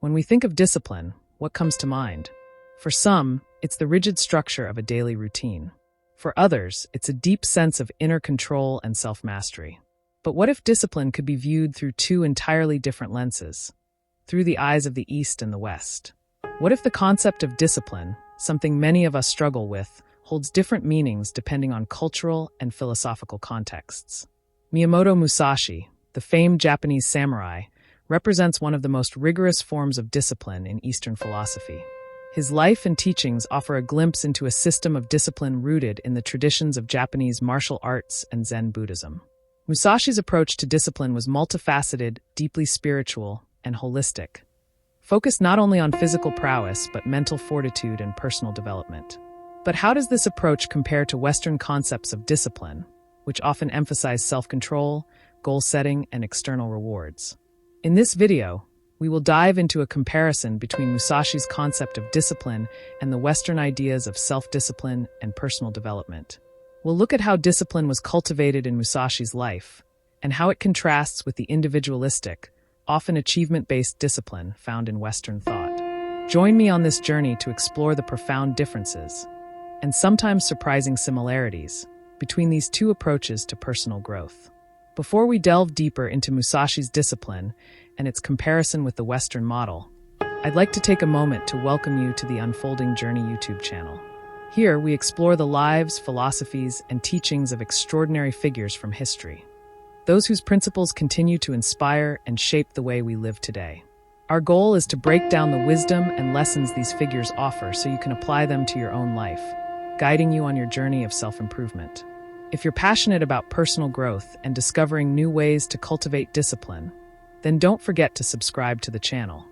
When we think of discipline, what comes to mind? For some, it's the rigid structure of a daily routine. For others, it's a deep sense of inner control and self-mastery. But what if discipline could be viewed through two entirely different lenses? Through the eyes of the East and the West? What if the concept of discipline, something many of us struggle with, holds different meanings depending on cultural and philosophical contexts? Miyamoto Musashi, the famed Japanese samurai, represents one of the most rigorous forms of discipline in Eastern philosophy. His life and teachings offer a glimpse into a system of discipline rooted in the traditions of Japanese martial arts and Zen Buddhism. Musashi's approach to discipline was multifaceted, deeply spiritual, and holistic, focused not only on physical prowess but mental fortitude and personal development. But how does this approach compare to Western concepts of discipline, which often emphasize self-control, goal setting, and external rewards? In this video, we will dive into a comparison between Musashi's concept of discipline and the Western ideas of self-discipline and personal development. We'll look at how discipline was cultivated in Musashi's life, and how it contrasts with the individualistic, often achievement-based discipline found in Western thought. Join me on this journey to explore the profound differences, and sometimes surprising similarities, between these two approaches to personal growth. Before we delve deeper into Musashi's discipline and its comparison with the Western model, I'd like to take a moment to welcome you to the Unfolding Journey YouTube channel. Here, we explore the lives, philosophies, and teachings of extraordinary figures from history, those whose principles continue to inspire and shape the way we live today. Our goal is to break down the wisdom and lessons these figures offer so you can apply them to your own life, guiding you on your journey of self-improvement. If you're passionate about personal growth and discovering new ways to cultivate discipline, then don't forget to subscribe to the channel.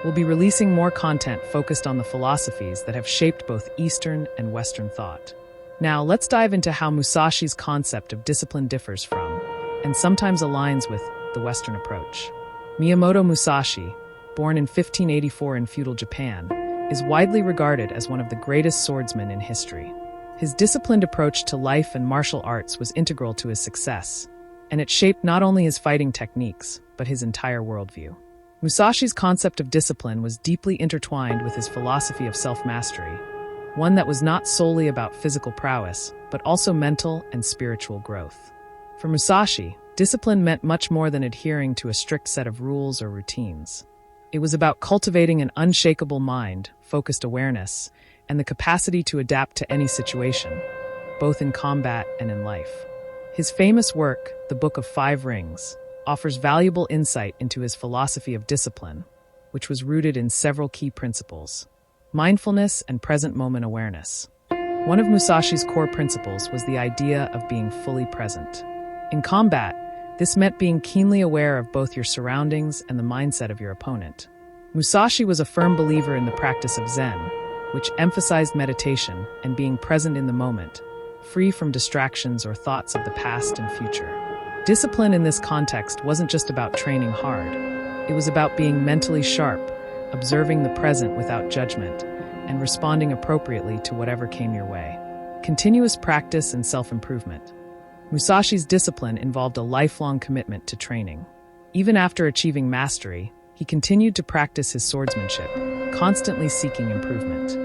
We'll be releasing more content focused on the philosophies that have shaped both Eastern and Western thought. Now, let's dive into how Musashi's concept of discipline differs from, and sometimes aligns with, the Western approach. Miyamoto Musashi, born in 1584 in feudal Japan, is widely regarded as one of the greatest swordsmen in history. His disciplined approach to life and martial arts was integral to his success, and it shaped not only his fighting techniques, but his entire worldview. Musashi's concept of discipline was deeply intertwined with his philosophy of self-mastery, one that was not solely about physical prowess, but also mental and spiritual growth. For Musashi, discipline meant much more than adhering to a strict set of rules or routines. It was about cultivating an unshakable mind, focused awareness, and the capacity to adapt to any situation, both in combat and in life. His famous work, The Book of Five Rings, offers valuable insight into his philosophy of discipline, which was rooted in several key principles: mindfulness and present moment awareness. One of Musashi's core principles was the idea of being fully present. In combat, this meant being keenly aware of both your surroundings and the mindset of your opponent. Musashi was a firm believer in the practice of Zen, which emphasized meditation and being present in the moment, free from distractions or thoughts of the past and future. Discipline in this context wasn't just about training hard. It was about being mentally sharp, observing the present without judgment, and responding appropriately to whatever came your way. Continuous practice and self-improvement. Musashi's discipline involved a lifelong commitment to training. Even after achieving mastery, he continued to practice his swordsmanship, constantly seeking improvement.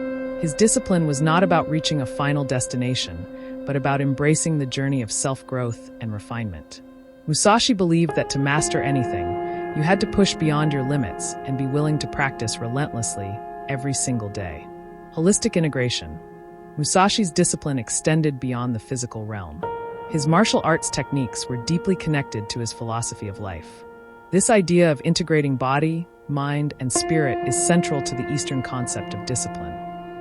His discipline was not about reaching a final destination, but about embracing the journey of self-growth and refinement. Musashi believed that to master anything, you had to push beyond your limits and be willing to practice relentlessly every single day. Holistic integration. Musashi's discipline extended beyond the physical realm. His martial arts techniques were deeply connected to his philosophy of life. This idea of integrating body, mind, and spirit is central to the Eastern concept of discipline.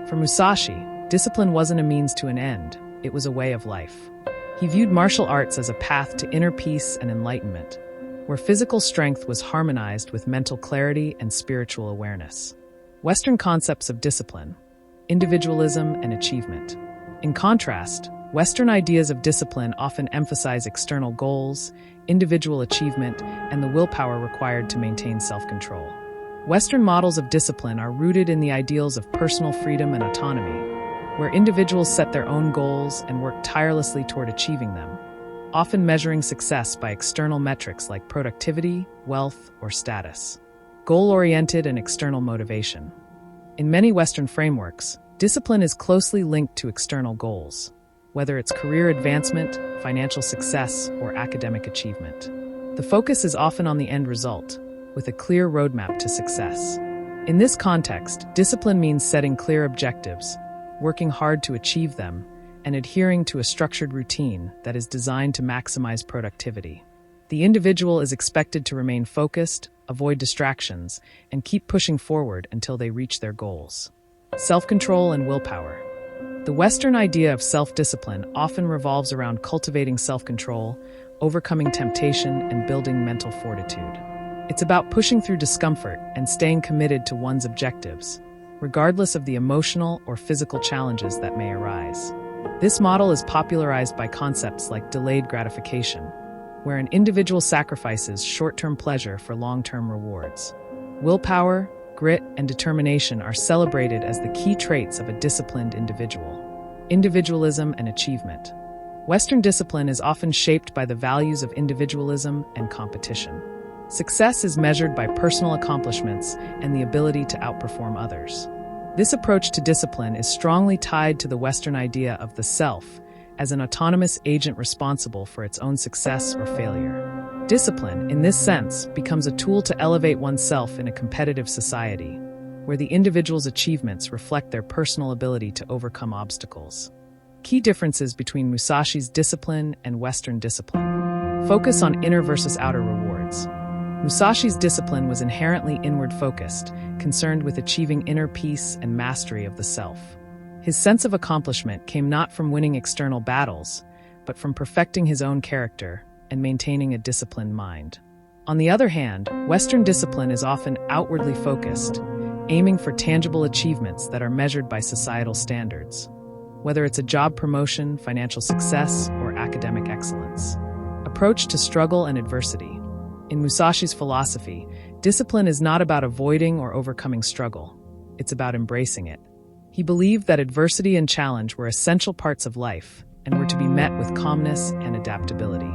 For Musashi, discipline wasn't a means to an end, it was a way of life. He viewed martial arts as a path to inner peace and enlightenment, where physical strength was harmonized with mental clarity and spiritual awareness. Western concepts of discipline, individualism, and achievement. In contrast, Western ideas of discipline often emphasize external goals, individual achievement, and the willpower required to maintain self-control. Western models of discipline are rooted in the ideals of personal freedom and autonomy, where individuals set their own goals and work tirelessly toward achieving them, often measuring success by external metrics like productivity, wealth, or status. goal-oriented and external motivation. In many Western frameworks, discipline is closely linked to external goals, whether it's career advancement, financial success, or academic achievement. The focus is often on the end result, with a clear roadmap to success. In this context, discipline means setting clear objectives, working hard to achieve them, and adhering to a structured routine that is designed to maximize productivity. The individual is expected to remain focused, avoid distractions, and keep pushing forward until they reach their goals. Self-control and willpower. The Western idea of self-discipline often revolves around cultivating self-control, overcoming temptation, and building mental fortitude. It's about pushing through discomfort and staying committed to one's objectives, regardless of the emotional or physical challenges that may arise. This model is popularized by concepts like delayed gratification, where an individual sacrifices short-term pleasure for long-term rewards. Willpower, grit, and determination are celebrated as the key traits of a disciplined individual. Individualism and achievement. Western discipline is often shaped by the values of individualism and competition. Success is measured by personal accomplishments and the ability to outperform others. This approach to discipline is strongly tied to the Western idea of the self as an autonomous agent responsible for its own success or failure. Discipline, in this sense, becomes a tool to elevate oneself in a competitive society, where the individual's achievements reflect their personal ability to overcome obstacles. Key differences between Musashi's discipline and Western discipline. Focus on inner versus outer rewards. Musashi's discipline was inherently inward-focused, concerned with achieving inner peace and mastery of the self. His sense of accomplishment came not from winning external battles, but from perfecting his own character and maintaining a disciplined mind. On the other hand, Western discipline is often outwardly focused, aiming for tangible achievements that are measured by societal standards, whether it's a job promotion, financial success, or academic excellence. Approach to struggle and adversity. In Musashi's philosophy, discipline is not about avoiding or overcoming struggle. It's about embracing it. He believed that adversity and challenge were essential parts of life and were to be met with calmness and adaptability.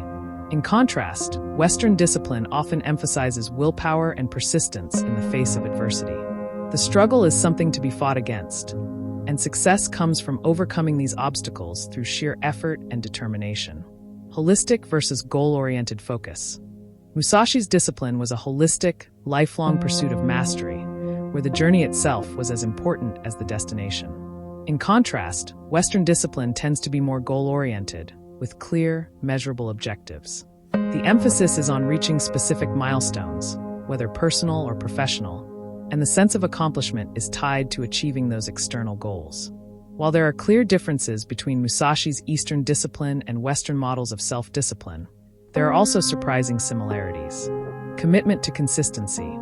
In contrast, Western discipline often emphasizes willpower and persistence in the face of adversity. The struggle is something to be fought against, and success comes from overcoming these obstacles through sheer effort and determination. Holistic versus goal-oriented focus. Musashi's discipline was a holistic, lifelong pursuit of mastery, where the journey itself was as important as the destination. In contrast, Western discipline tends to be more goal-oriented, with clear, measurable objectives. The emphasis is on reaching specific milestones, whether personal or professional, and the sense of accomplishment is tied to achieving those external goals. While there are clear differences between Musashi's Eastern discipline and Western models of self-discipline, there are also surprising similarities. Commitment to consistency.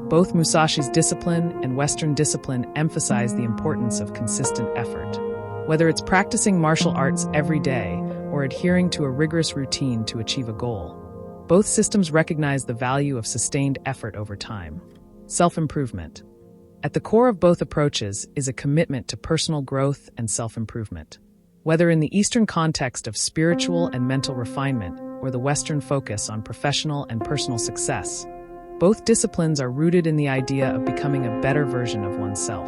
Both Musashi's discipline and Western discipline emphasize the importance of consistent effort. Whether it's practicing martial arts every day or adhering to a rigorous routine to achieve a goal, both systems recognize the value of sustained effort over time. Self-improvement. At the core of both approaches is a commitment to personal growth and self-improvement. Whether in the Eastern context of spiritual and mental refinement or the Western focus on professional and personal success, both disciplines are rooted in the idea of becoming a better version of oneself.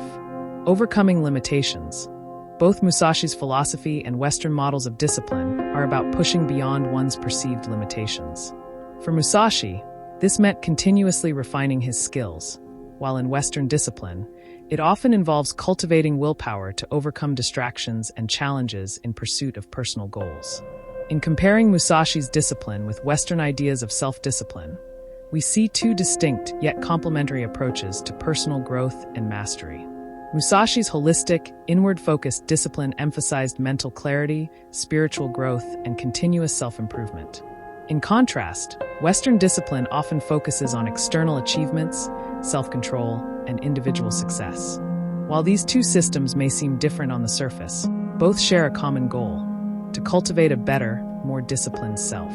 Overcoming limitations. Both Musashi's philosophy and Western models of discipline are about pushing beyond one's perceived limitations. For Musashi, this meant continuously refining his skills, while in Western discipline, it often involves cultivating willpower to overcome distractions and challenges in pursuit of personal goals. In comparing Musashi's discipline with Western ideas of self-discipline, we see two distinct yet complementary approaches to personal growth and mastery. Musashi's holistic, inward-focused discipline emphasized mental clarity, spiritual growth, and continuous self-improvement. In contrast, Western discipline often focuses on external achievements, self-control, and individual success. While these two systems may seem different on the surface, both share a common goal: to cultivate a better, more disciplined self.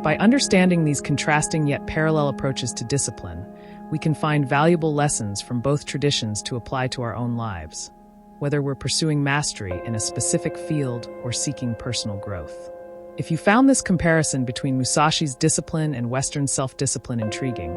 By understanding these contrasting yet parallel approaches to discipline, we can find valuable lessons from both traditions to apply to our own lives, whether we're pursuing mastery in a specific field or seeking personal growth. If you found this comparison between Musashi's discipline and Western self-discipline intriguing,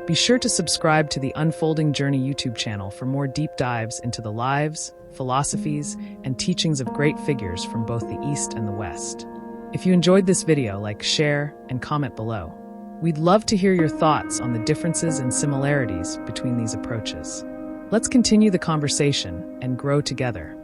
Be sure to subscribe to the Unfolding Journey YouTube channel for more deep dives into the lives, philosophies, and teachings of great figures from both the East and the West. If you enjoyed this video, like, share, and comment below. We'd love to hear your thoughts on the differences and similarities between these approaches. Let's continue the conversation and grow together.